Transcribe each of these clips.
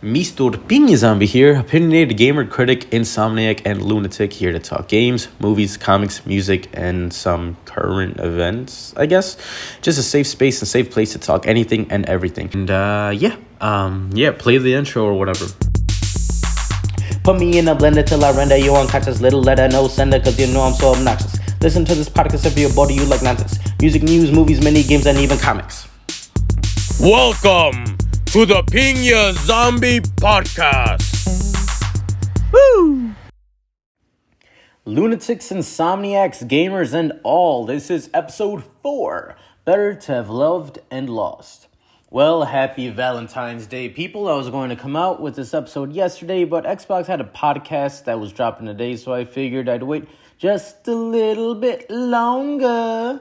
Mr. Piña Zombie here, opinionated gamer, critic, insomniac, and lunatic, here to talk games, movies, comics, music, and some current events, I guess. Just a safe space and safe place to talk anything and everything. And play the intro or whatever. Put me in a blender till I render you unconscious. Little letter, no sender, cause you know I'm so obnoxious. Listen to this podcast if you're bored of you like nonsense. Music, news, movies, mini games, and even comics. Welcome to the Piña Zombie Podcast. Woo! Lunatics, insomniacs, gamers, and all. This is episode 4. Better to have loved and lost. Well, happy Valentine's Day, people. I was going to come out with this episode yesterday, but Xbox had a podcast that was dropping today, so I figured I'd wait just a little bit longer.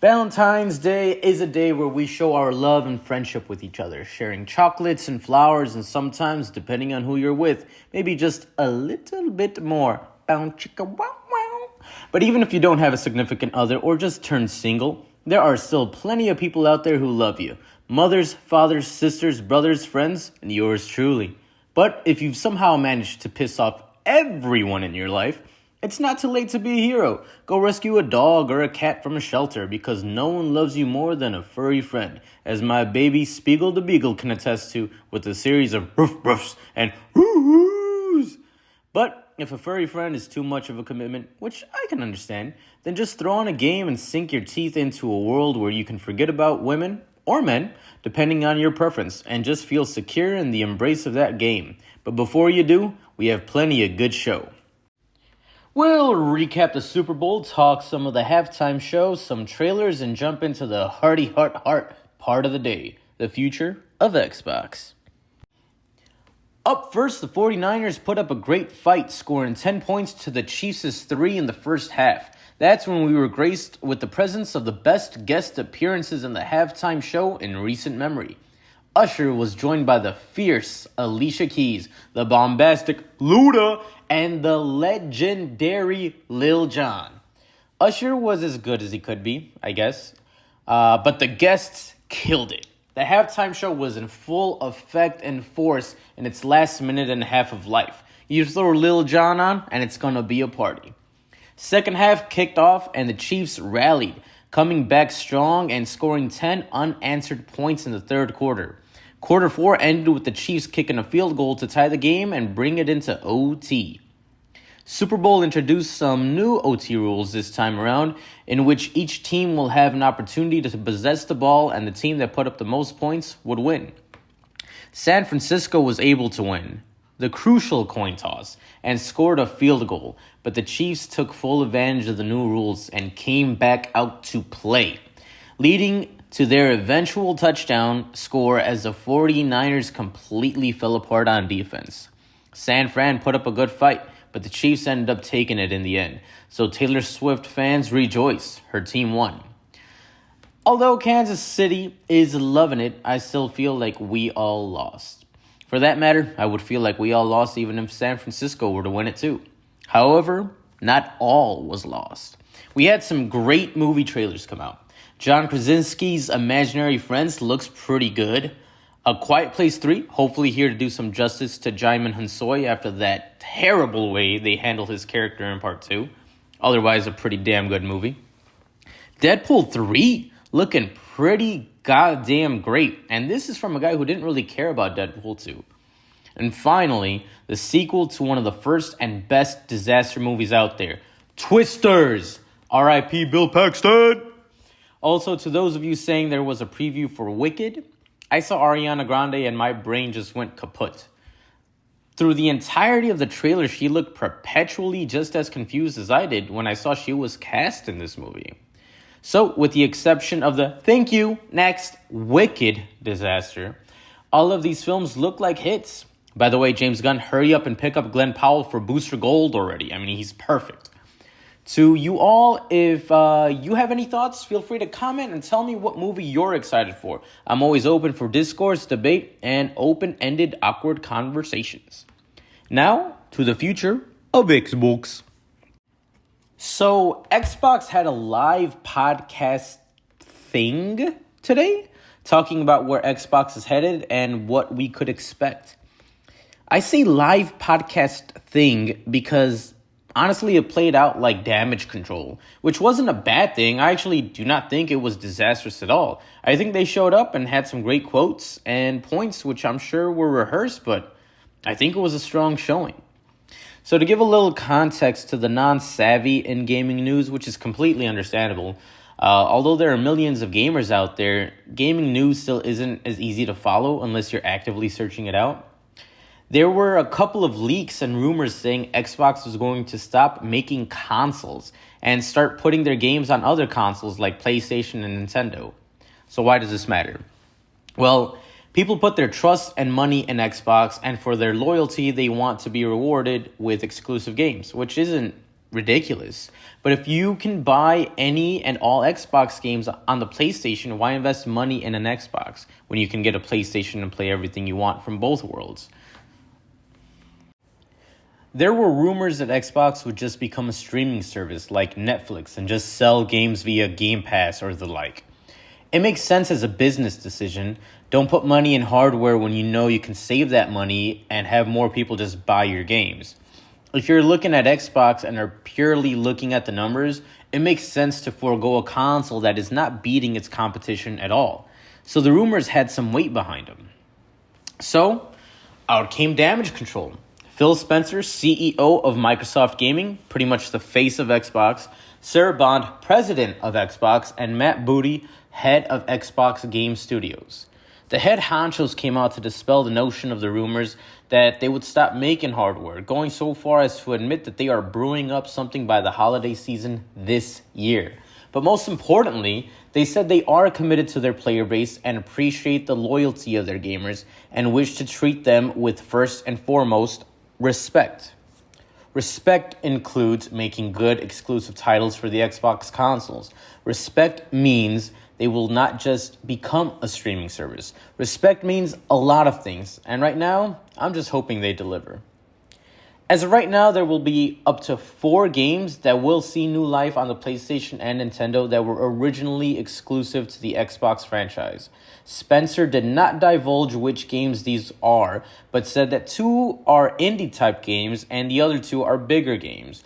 Valentine's Day is a day where we show our love and friendship with each other, sharing chocolates and flowers, and sometimes, depending on who you're with, maybe just a little bit more. Bow chicka wow wow. But even if you don't have a significant other or just turned single, there are still plenty of people out there who love you. Mothers, fathers, sisters, brothers, friends, and yours truly. But if you've somehow managed to piss off everyone in your life, it's not too late to be a hero. Go rescue a dog or a cat from a shelter, because no one loves you more than a furry friend, as my baby Spiegel the Beagle can attest to with a series of roof roofs and woo-woos. But if a furry friend is too much of a commitment, which I can understand, then just throw on a game and sink your teeth into a world where you can forget about women or men, depending on your preference, and just feel secure in the embrace of that game. But before you do, we have plenty of good show. We'll recap the Super Bowl, talk some of the halftime show, some trailers, and jump into the heart part of the day, the future of Xbox. Up first, the 49ers put up a great fight, scoring 10 points to the Chiefs' 3 in the first half. That's when we were graced with the presence of the best guest appearances in the halftime show in recent memory. Usher was joined by the fierce Alicia Keys, the bombastic Luda, and the legendary Lil Jon. Usher was as good as he could be, I guess, but the guests killed it. The halftime show was in full effect and force in its last minute and a half of life. You throw Lil Jon on, and it's gonna be a party. Second half kicked off, and the Chiefs rallied, coming back strong and scoring 10 unanswered points in the third quarter. Quarter 4 ended with the Chiefs kicking a field goal to tie the game and bring it into OT. Super Bowl introduced some new OT rules this time around, in which each team will have an opportunity to possess the ball, and the team that put up the most points would win. San Francisco was able to win the crucial coin toss and scored a field goal, but the Chiefs took full advantage of the new rules and came back out to play, leading to their eventual touchdown score as the 49ers completely fell apart on defense. San Fran put up a good fight, but the Chiefs ended up taking it in the end, so Taylor Swift fans rejoice. Her team won. Although Kansas City is loving it, I still feel like we all lost. For that matter, I would feel like we all lost even if San Francisco were to win it too. However, not all was lost. We had some great movie trailers come out. John Krasinski's Imaginary Friends looks pretty good. A Quiet Place 3, hopefully here to do some justice to Djimon Hounsou after that terrible way they handled his character in part 2. Otherwise, a pretty damn good movie. Deadpool 3, looking pretty goddamn great. And this is from a guy who didn't really care about Deadpool 2. And finally, the sequel to one of the first and best disaster movies out there, Twisters. R.I.P. Bill Paxton. Also, to those of you saying there was a preview for Wicked, I saw Ariana Grande and my brain just went kaput. Through the entirety of the trailer, she looked perpetually just as confused as I did when I saw she was cast in this movie. So, with the exception of the thank you, next, Wicked disaster, all of these films look like hits. By the way, James Gunn, hurry up and pick up Glenn Powell for Booster Gold already. I mean, he's perfect. To you all, if you have any thoughts, feel free to comment and tell me what movie you're excited for. I'm always open for discourse, debate, and open-ended awkward conversations. Now, to the future of Xbox. So, Xbox had a live podcast thing today, talking about where Xbox is headed and what we could expect. I say live podcast thing because honestly it played out like Damage Control, which wasn't a bad thing. I actually do not think it was disastrous at all. I think they showed up and had some great quotes and points, which I'm sure were rehearsed, but I think it was a strong showing. So to give a little context to the non-savvy in gaming news, which is completely understandable, although there are millions of gamers out there, gaming news still isn't as easy to follow unless you're actively searching it out. There were a couple of leaks and rumors saying Xbox was going to stop making consoles and start putting their games on other consoles like PlayStation and Nintendo. So why does this matter? Well, people put their trust and money in Xbox, and for their loyalty, they want to be rewarded with exclusive games, which isn't ridiculous. But if you can buy any and all Xbox games on the PlayStation, why invest money in an Xbox when you can get a PlayStation and play everything you want from both worlds? There were rumors that Xbox would just become a streaming service like Netflix and just sell games via Game Pass or the like. It makes sense as a business decision. Don't put money in hardware when you know you can save that money and have more people just buy your games. If you're looking at Xbox and are purely looking at the numbers, it makes sense to forego a console that is not beating its competition at all. So the rumors had some weight behind them. So out came Damage Control. Phil Spencer, CEO of Microsoft Gaming, pretty much the face of Xbox, Sarah Bond, president of Xbox, and Matt Booty, head of Xbox Game Studios. The head honchos came out to dispel the notion of the rumors that they would stop making hardware, going so far as to admit that they are brewing up something by the holiday season this year. But most importantly, they said they are committed to their player base and appreciate the loyalty of their gamers and wish to treat them with first and foremost respect. Respect includes making good exclusive titles for the Xbox consoles. Respect means they will not just become a streaming service. Respect means a lot of things, and right now, I'm just hoping they deliver. As of right now, there will be up to 4 games that will see new life on the PlayStation and Nintendo that were originally exclusive to the Xbox franchise. Spencer did not divulge which games these are, but said that 2 are indie-type games and the other 2 are bigger games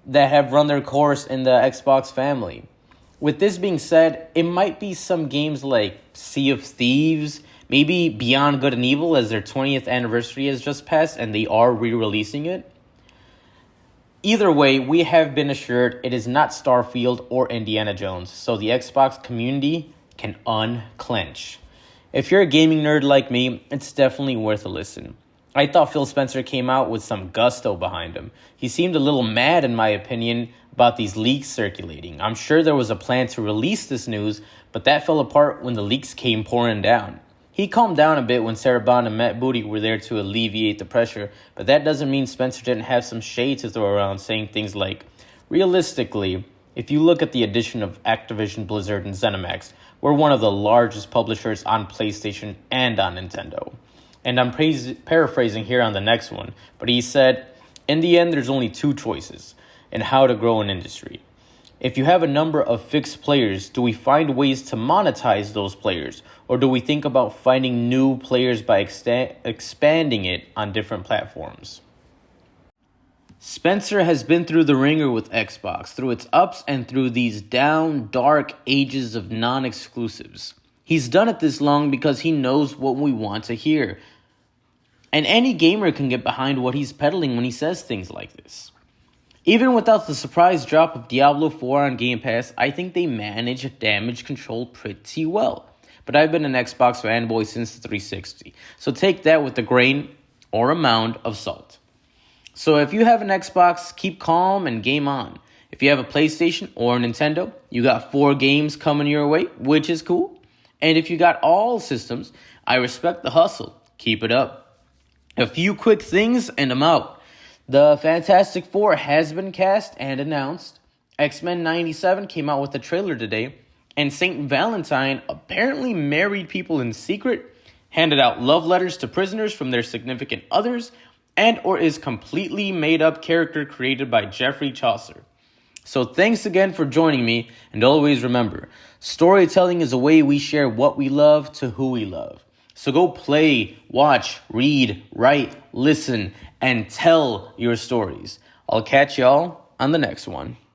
that have run their course in the Xbox family. With this being said, it might be some games like Sea of Thieves, maybe Beyond Good and Evil, as their 20th anniversary has just passed and they are re-releasing it. Either way, we have been assured it is not Starfield or Indiana Jones, so the Xbox community can unclench. If you're a gaming nerd like me, it's definitely worth a listen. I thought Phil Spencer came out with some gusto behind him. He seemed a little mad, in my opinion, about these leaks circulating. I'm sure there was a plan to release this news, but that fell apart when the leaks came pouring down. He calmed down a bit when Sarah Bond and Matt Booty were there to alleviate the pressure, but that doesn't mean Spencer didn't have some shade to throw around, saying things like, realistically, if you look at the addition of Activision Blizzard and ZeniMax, we're one of the largest publishers on PlayStation and on Nintendo. And I'm paraphrasing here on the next one, but he said, in the end, there's only 2 choices in how to grow an industry. If you have a number of fixed players, do we find ways to monetize those players? Or do we think about finding new players by expanding it on different platforms? Spencer has been through the ringer with Xbox, through its ups and through these down, dark ages of non-exclusives. He's done it this long because he knows what we want to hear. And any gamer can get behind what he's peddling when he says things like this. Even without the surprise drop of Diablo 4 on Game Pass, I think they manage Damage Control pretty well. But I've been an Xbox fanboy since the 360, so take that with a grain or a mound of salt. So if you have an Xbox, keep calm and game on. If you have a PlayStation or a Nintendo, you got 4 games coming your way, which is cool. And if you got all systems, I respect the hustle. Keep it up. A few quick things and I'm out. The Fantastic Four has been cast and announced. X-Men 97 came out with a trailer today. And St. Valentine apparently married people in secret, handed out love letters to prisoners from their significant others, and or is completely made-up character created by Geoffrey Chaucer. So thanks again for joining me, and always remember, storytelling is a way we share what we love to who we love. So go play, watch, read, write, listen, and tell your stories. I'll catch y'all on the next one.